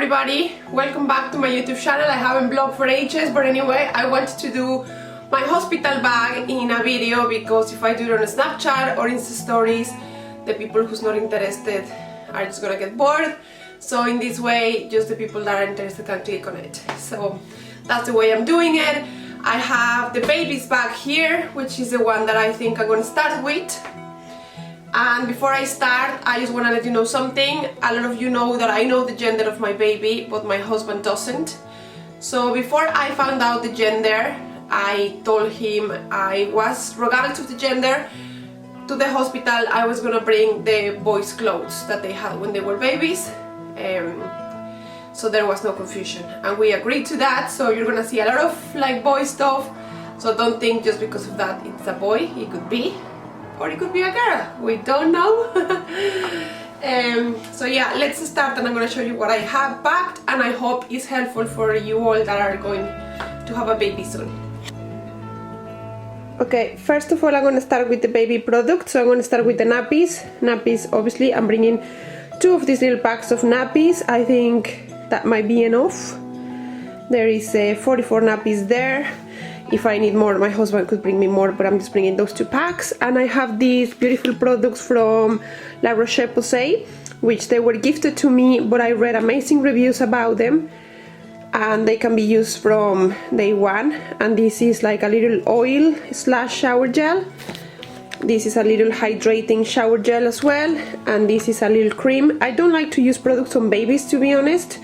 everybody, welcome back to my YouTube channel. I haven't vlogged for ages, but anyway, I wanted to do my hospital bag in a video because if I do it on a Snapchat or Insta stories, the people who's not interested are just gonna get bored. So in this way, just the people that are interested can click on it. So that's the way I'm doing it. I have the baby's bag here, which is the one that I think I'm gonna start with. And before I start, I just want to let you know something. A lot of you know that I know the gender of my baby, but my husband doesn't. So before I found out the gender, I told him I was, regardless of the gender, to the hospital I was gonna bring the boys' clothes that they had when they were babies. So there was no confusion, and we agreed to that. So you're gonna see a lot of like boy stuff. So don't think just because of that it's a boy. It could be. Or it could be a girl, we don't know. So yeah, let's start, and I'm going to show you what I have packed, and I hope it's helpful for you all that are going to have a baby soon. Okay, first of all I'm going to start with the baby products. So I'm going to start with the nappies. Nappies, obviously, I'm bringing 2 of these little packs of nappies. I think that might be enough. There is 44 nappies there. If I need more, my husband could bring me more, but I'm just bringing those 2 packs. And I have these beautiful products from La Roche-Posay, which they were gifted to me, but I read amazing reviews about them, and they can be used from day one. And this is like a little oil / shower gel. This is a little hydrating shower gel as well, and this is a little cream. I don't like to use products on babies, to be honest.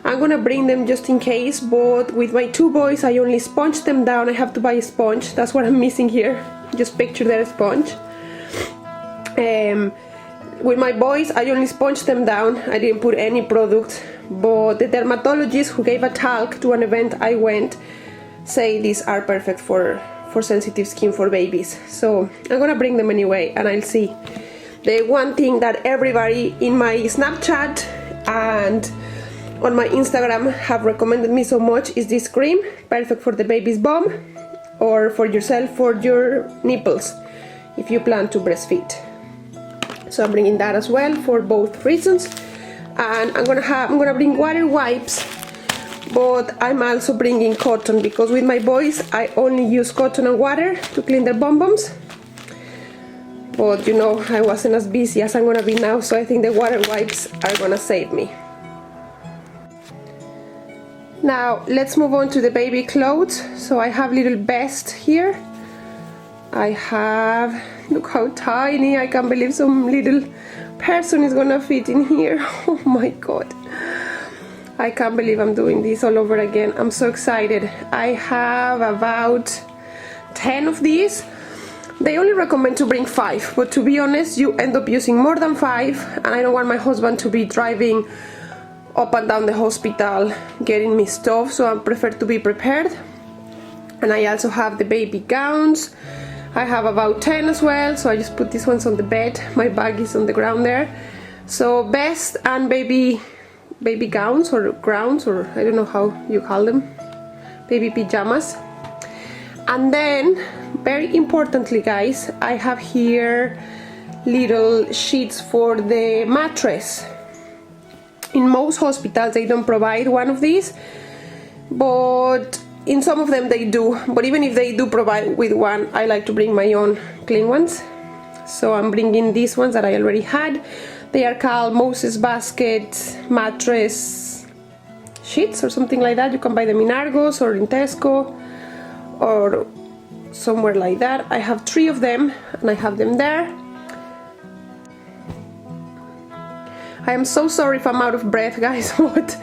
I'm gonna bring them just in case, but with my 2 boys I only sponge them down. I have to buy a sponge, that's what I'm missing here. Just picture their sponge. With my boys I only sponge them down. I didn't put any product, but the dermatologist who gave a talk to an event I went say these are perfect for sensitive skin for babies. So I'm gonna bring them anyway, and I'll see. The one thing that everybody in my Snapchat and on my Instagram have recommended me so much is this cream, perfect for the baby's bum or for yourself, for your nipples, if you plan to breastfeed. So I'm bringing that as well for both reasons. And I'm gonna bring water wipes, but I'm also bringing cotton because with my boys I only use cotton and water to clean their bum-bums. But you know, I wasn't as busy as I'm gonna be now, so I think the water wipes are gonna save me. Now let's move on to the baby clothes. So I have little vest here. I have, look how tiny, I can't believe some little person is gonna fit in here. Oh my god, I can't believe I'm doing this all over again. I'm so excited. I have about 10 of these. They only recommend to bring 5, but to be honest you end up using more than 5, and I don't want my husband to be driving up and down the hospital getting me stuff, so I prefer to be prepared. And I also have the baby gowns. I have about 10 as well, so I just put these ones on the bed. My bag is on the ground there. So vest and baby gowns or gowns, or I don't know how you call them, baby pajamas. And then very importantly guys, I have here little sheets for the mattress. In most hospitals they don't provide one of these, but in some of them they do. But even if they do provide with one, I like to bring my own clean ones. So I'm bringing these ones that I already had. They are called Moses Basket mattress sheets or something like that. You can buy them in Argos or in Tesco or somewhere like that. I have 3 of them and I have them there. I am so sorry if I'm out of breath guys, but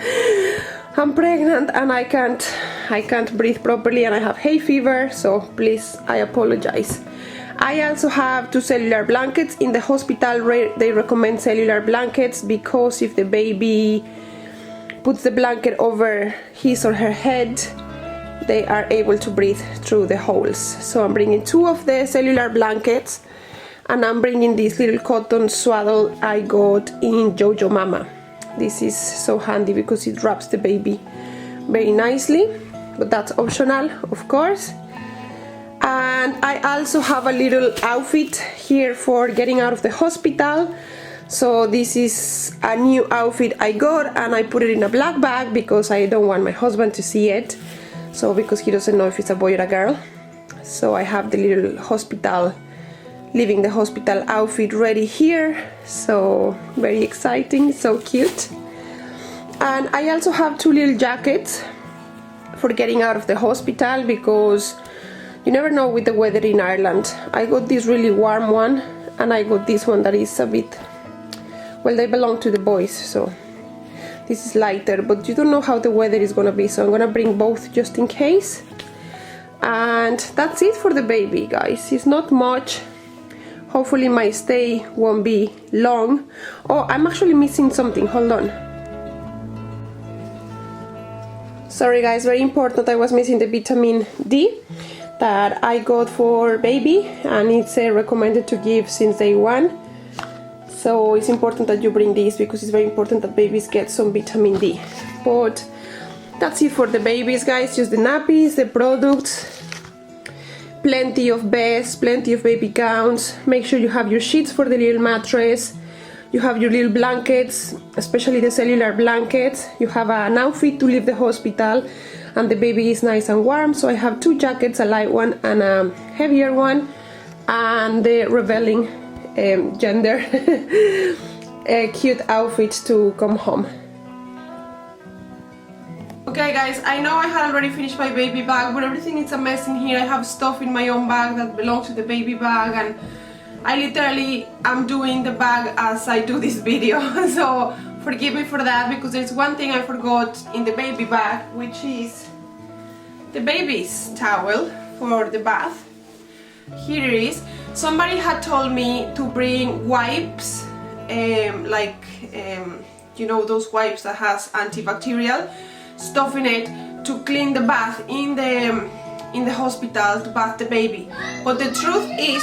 I'm pregnant and I can't breathe properly, and I have hay fever, so please, I apologize. I also have 2 cellular blankets. In the hospital they recommend cellular blankets because if the baby puts the blanket over his or her head, they are able to breathe through the holes. So I'm bringing 2 of the cellular blankets. And I'm bringing this little cotton swaddle I got in Jojo Mama. This is so handy because it wraps the baby very nicely, but that's optional, of course. And I also have a little outfit here for getting out of the hospital. So this is a new outfit I got, and I put it in a black bag because I don't want my husband to see it. So because he doesn't know if it's a boy or a girl. So I have the little hospital, leaving the hospital outfit ready here. So very exciting, so cute. And I also have 2 little jackets for getting out of the hospital, because you never know with the weather in Ireland. I got this really warm one, and I got this one that is a bit, well, they belong to the boys, so this is lighter, but you don't know how the weather is gonna be, so I'm gonna bring both just in case. And that's it for the baby, guys. It's not much. Hopefully my stay won't be long. Oh, I'm actually missing something, hold on. Sorry guys, very important, I was missing the vitamin D that I got for baby, and it's recommended to give since day 1. So it's important that you bring this, because it's very important that babies get some vitamin D. But that's it for the babies, guys. Just the nappies, the products, plenty of beds, plenty of baby gowns. Make sure you have your sheets for the little mattress. You have your little blankets, especially the cellular blankets. You have an outfit to leave the hospital, and the baby is nice and warm. So I have 2 jackets, a light one and a heavier one, and the rebelling gender cute outfits to come home. Okay guys, I know I had already finished my baby bag, but everything is a mess in here. I have stuff in my own bag that belongs to the baby bag, and I literally am doing the bag as I do this video. So forgive me for that, because there's one thing I forgot in the baby bag, which is the baby's towel for the bath. Here it is. Somebody had told me to bring wipes, you know, those wipes that has antibacterial stuff in it, to clean the bath in the hospital, to bath the baby. But the truth is,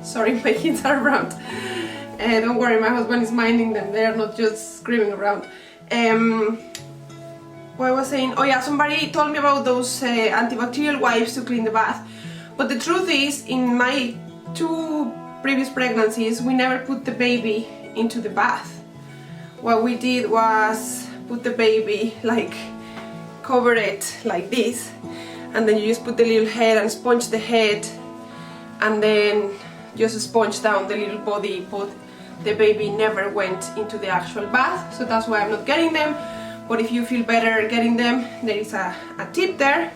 sorry, my kids are around. Don't worry, my husband is minding them. They are not just screaming around. What I was saying, oh yeah, somebody told me about those antibacterial wipes to clean the bath. But the truth is, in my 2 previous pregnancies, we never put the baby into the bath. What we did was put the baby, like, cover it like this, and then you just put the little head and sponge the head, and then just sponge down the little body, but the baby never went into the actual bath. So that's why I'm not getting them. But if you feel better getting them, there is a tip there.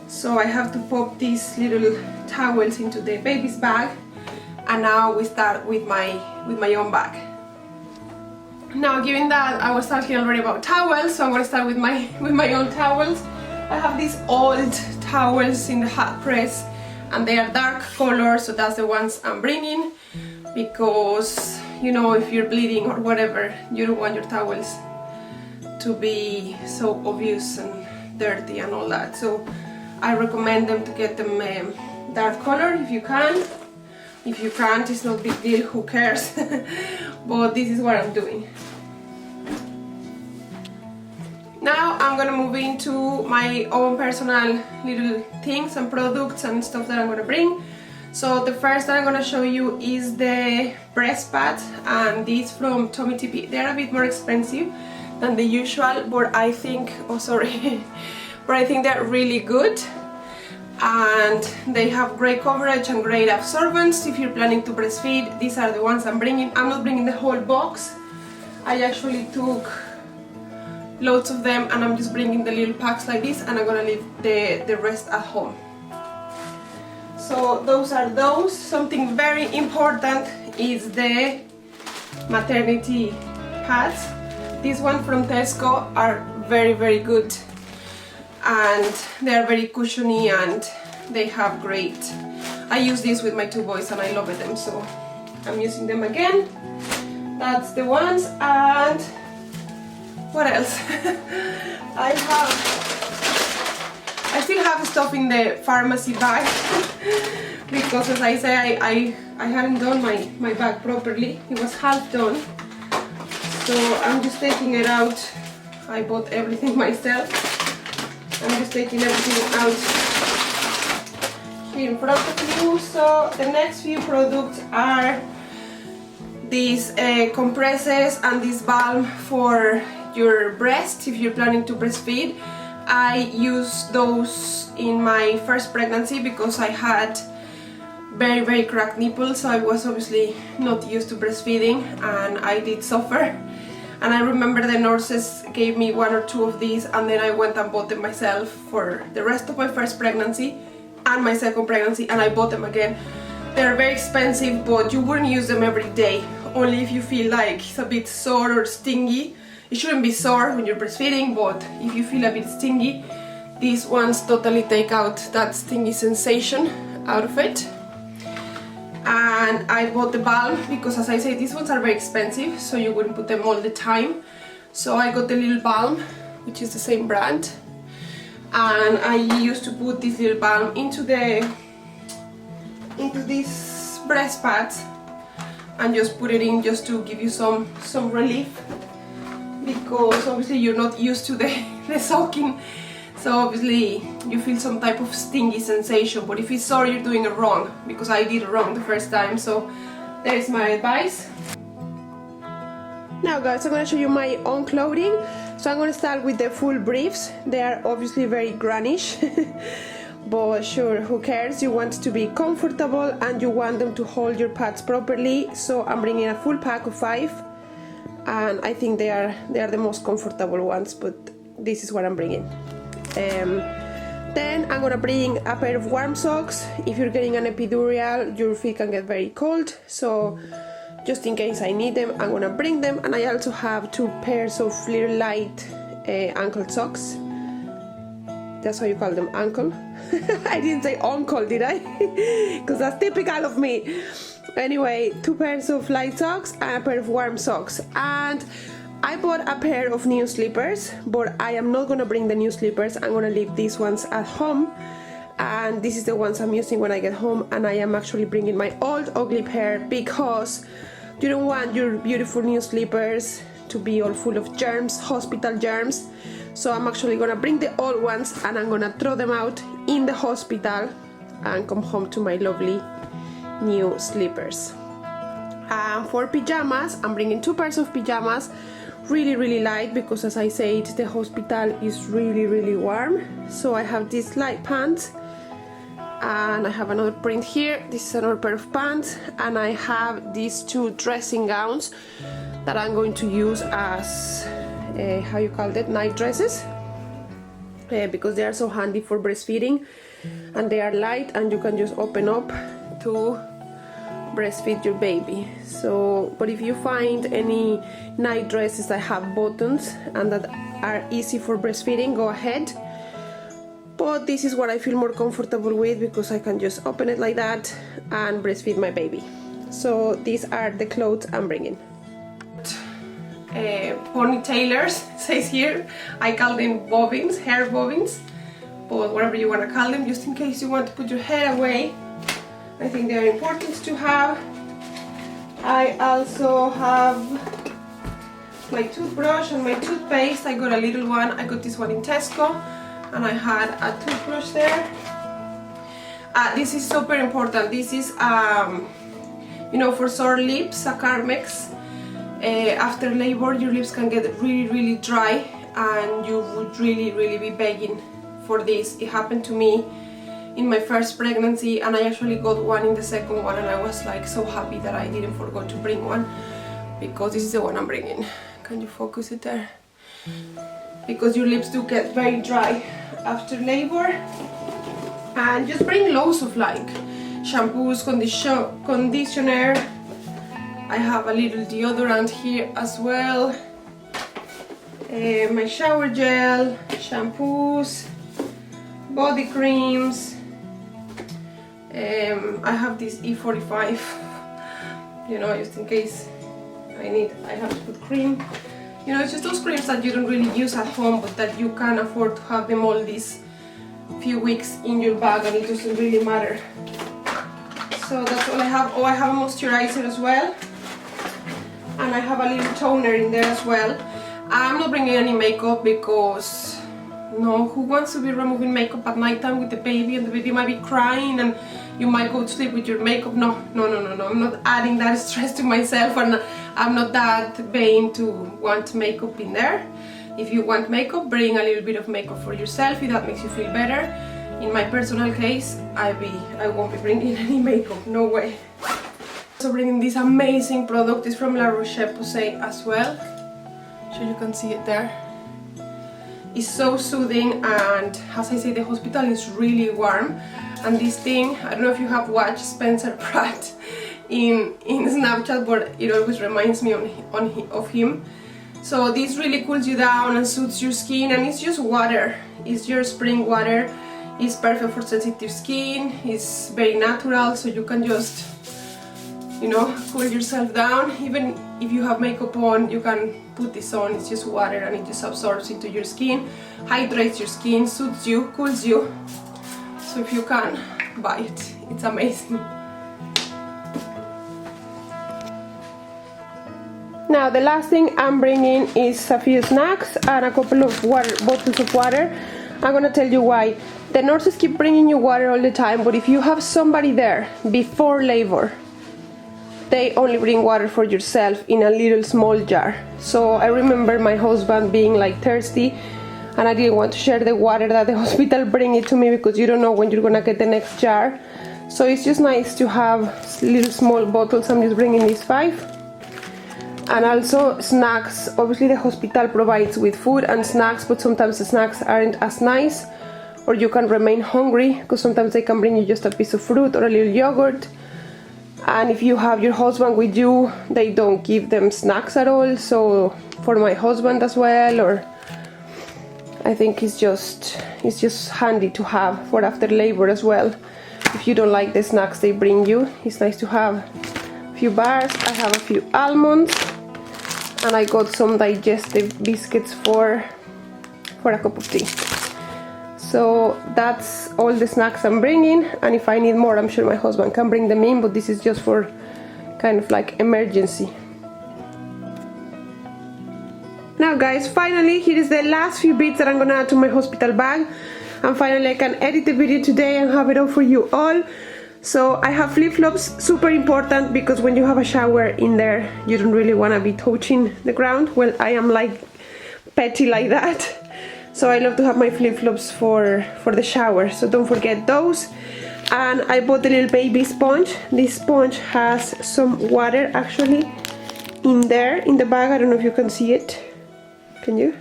So I have to pop these little towels into the baby's bag, and now we start with my own bag. Now, given that I was talking already about towels, so I'm going to start with my own towels. I have these old towels in the hot press, and they are dark color, so that's the ones I'm bringing, because, you know, if you're bleeding or whatever, you don't want your towels to be so obvious and dirty and all that. So I recommend them to get them dark color if you can. If you can't, it's no big deal, who cares? But this is what I'm doing. Now I'm gonna move into my own personal little things and products and stuff that I'm gonna bring. So the first that I'm gonna show you is the breast pads, and these from Tommy TP. They're a bit more expensive than the usual, but I think, oh sorry, but I think they're really good, and they have great coverage and great absorbance if you're planning to breastfeed. These are the ones I'm bringing. I'm not bringing the whole box. I actually took loads of them, and I'm just bringing the little packs like this, and I'm gonna leave the rest at home. So those are those. Something very important is the maternity pads. These ones from Tesco are very, very good, and they are very cushiony, and they have great. I use these with my 2 boys and I love them, so I'm using them again. That's the ones. And what else? I still have stuff in the pharmacy bag because, as I say, I hadn't done my bag properly. It was half done, so I'm just taking it out. I bought everything myself. I'm just taking everything out here in front of you. So the next few products are these compresses and this balm for your breast if you're planning to breastfeed. I used those in my first pregnancy because I had very cracked nipples, so I was obviously not used to breastfeeding and I did suffer. And I remember the nurses gave me 1 or 2 of these, and then I went and bought them myself for the rest of my first pregnancy and my second pregnancy, and I bought them again. They're very expensive, but you wouldn't use them every day, only if you feel like it's a bit sore or stingy. It shouldn't be sore when you're breastfeeding, but if you feel a bit stingy, these ones totally take out that stingy sensation out of it. And I bought the balm because, as I say, these ones are very expensive, so you wouldn't put them all the time. So I got the little balm, which is the same brand, and I used to put this little balm into these breast pads and just put it in just to give you some relief, because obviously you're not used to the soaking. So obviously you feel some type of stingy sensation, but if it's sore, you're doing it wrong, because I did it wrong the first time. So there's my advice. Now guys, I'm going to show you my own clothing. So I'm going to start with the full briefs. They are obviously very grunnish, but sure, who cares? You want to be comfortable and you want them to hold your pads properly. So I'm bringing a full pack of 5, and I think they are the most comfortable ones, but this is what I'm bringing. Then I'm gonna bring a pair of warm socks. If you're getting an epidural, your feet can get very cold, so just in case I need them, I'm gonna bring them. And I also have 2 pairs of little light ankle socks. That's how you call them, ankle. I didn't say uncle, did I? Because that's typical of me. Anyway, 2 pairs of light socks and a pair of warm socks. And I bought a pair of new slippers, but I am not gonna bring the new slippers. I'm gonna leave these ones at home, and this is the ones I'm using when I get home. And I am actually bringing my old ugly pair because you don't want your beautiful new slippers to be all full of germs, hospital germs. So I'm actually gonna bring the old ones and I'm gonna throw them out in the hospital and come home to my lovely new slippers. For pajamas, I'm bringing 2 pairs of pajamas, really light, because as I said, the hospital is really warm. So I have these light pants, and I have another print here. This is another pair of pants, and I have these 2 dressing gowns that I'm going to use as how you call it, night dresses, because they are so handy for breastfeeding, and they are light and you can just open up to breastfeed your baby. So, but if you find any night dresses that have buttons and that are easy for breastfeeding, go ahead. But this is what I feel more comfortable with, because I can just open it like that and breastfeed my baby. So these are the clothes I'm bringing. Ponytailers, says here. I call them bobbins, hair bobbins, but whatever you want to call them, just in case you want to put your hair away. I think they are important to have. I also have my toothbrush and my toothpaste. I got a little one. I got this one in Tesco, and I had a toothbrush there. This is super important. This is, you know, for sore lips, a Carmex. After labor, your lips can get really dry, and you would really be begging for this. It happened to me in my first pregnancy, and I actually got one in the second one, and I was like so happy that I didn't forget to bring one, because this is the one I'm bringing. Can you focus it there? Because your lips do get very dry after labor. And just bring loads of like shampoos, conditioner. I have a little deodorant here as well, my shower gel, shampoos, body creams. I have this E45, you know, just in case I have to put cream. You know, it's just those creams that you don't really use at home, but that you can afford to have them all these few weeks in your bag, and it doesn't really matter. So that's all I have. Oh, I have a moisturizer as well, and I have a little toner in there as well. I'm not bringing any makeup because No, who wants to be removing makeup at night time with the baby, and the baby might be crying and you might go to sleep with your makeup? No. I'm not adding that stress to myself, and I'm not that vain to want makeup in there. If you want makeup, bring a little bit of makeup for yourself if that makes you feel better. In my personal case, I won't be bringing any makeup, no way. So bringing this amazing product is from La Roche-Posay as well. So you can see it there. It's so soothing, and as I say, the hospital is really warm. And this thing, I don't know if you have watched Spencer Pratt in Snapchat, but it always reminds me of him. So this really cools you down and soothes your skin, and it's just water. It's your spring water. It's perfect for sensitive skin. It's very natural, so you can just, you know, cool yourself down. Even if you have makeup on, you can put this on. It's just water, and it just absorbs into your skin, hydrates your skin, soothes you, cools you. So if you can, buy it. It's amazing. Now the last thing I'm bringing is a few snacks and a couple of bottles of water. I'm gonna tell you why. The nurses keep bringing you water all the time, but if you have somebody there before labor, they only bring water for yourself in a little small jar. So I remember my husband being like thirsty, and I didn't want to share the water that the hospital bring it to me, because you don't know when you're gonna get the next jar. So it's just nice to have little small bottles. I'm just bringing these 5. And also snacks. Obviously the hospital provides with food and snacks, but sometimes the snacks aren't as nice, or you can remain hungry, because sometimes they can bring you just a piece of fruit or a little yogurt. And if you have your husband with you, they don't give them snacks at all. So for my husband as well, or I think it's just handy to have for after labor as well. If you don't like the snacks they bring you, it's nice to have a few bars. I have a few almonds, and I got some digestive biscuits for a cup of tea. So that's all the snacks I'm bringing, and if I need more, I'm sure my husband can bring them in, but this is just for kind of like emergency. Now guys, finally, here is the last few bits that I'm gonna add to my hospital bag, and finally I can edit the video today and have it all for you all. So I have flip-flops, super important, because when you have a shower in there, you don't really want to be touching the ground. Well, I am like petty like that, so I love to have my flip-flops for the shower, so don't forget those. And I bought a little baby sponge. This sponge has some water actually in there in the bag. I don't know if you can see it. Can you?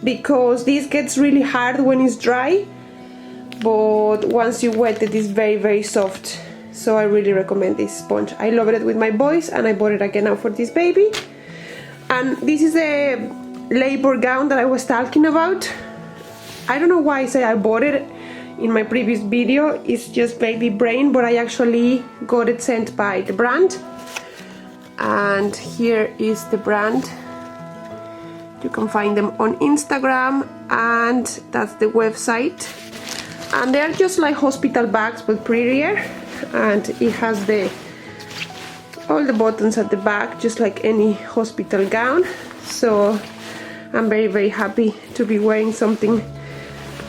Because this gets really hard when it's dry, but once you wet it, it's very, very soft. So I really recommend this sponge. I love it with my boys, and I bought it again now for this baby. And this is a labor gown that I was talking about. I don't know why I say I bought it in my previous video. It's just baby brain, but I actually got it sent by the brand. And here is the brand. You can find them on Instagram, and that's the website. And they're just like hospital bags, but prettier, and it has all the buttons at the back, just like any hospital gown. So I'm very, very happy to be wearing something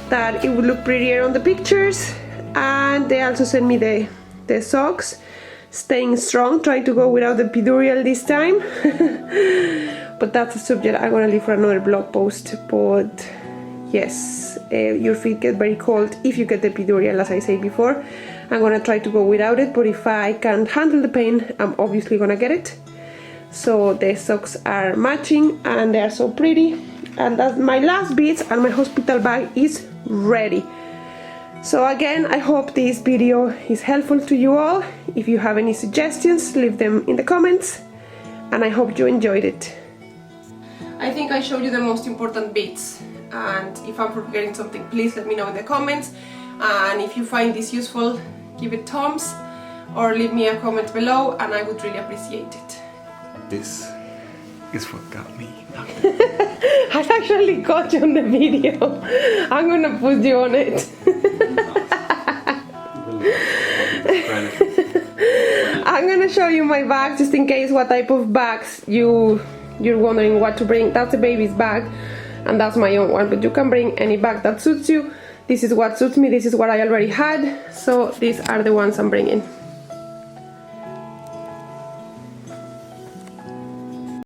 that it would look prettier on the pictures. And they also sent me the socks, staying strong, trying to go without the epidural this time. But that's a subject I'm gonna leave for another blog post. But yes, your feet get very cold if you get the epidural, as I said before. I'm gonna try to go without it, but if I can't handle the pain, I'm obviously gonna get it. So the socks are matching, and they are so pretty. And that's my last bits, and my hospital bag is ready. So again, I hope this video is helpful to you all. If you have any suggestions, leave them in the comments, and I hope you enjoyed it. I think I showed you the most important bits, and if I'm forgetting something, please let me know in the comments. And if you find this useful, give it thumbs or leave me a comment below, and I would really appreciate it. This is what got me. I actually got you on the video. I'm gonna put you on it. I'm gonna show you my bag, just in case what type of bags you're wondering what to bring. That's a baby's bag, and that's my own one, but you can bring any bag that suits you. This is what suits me, this is what I already had, so these are the ones I'm bringing.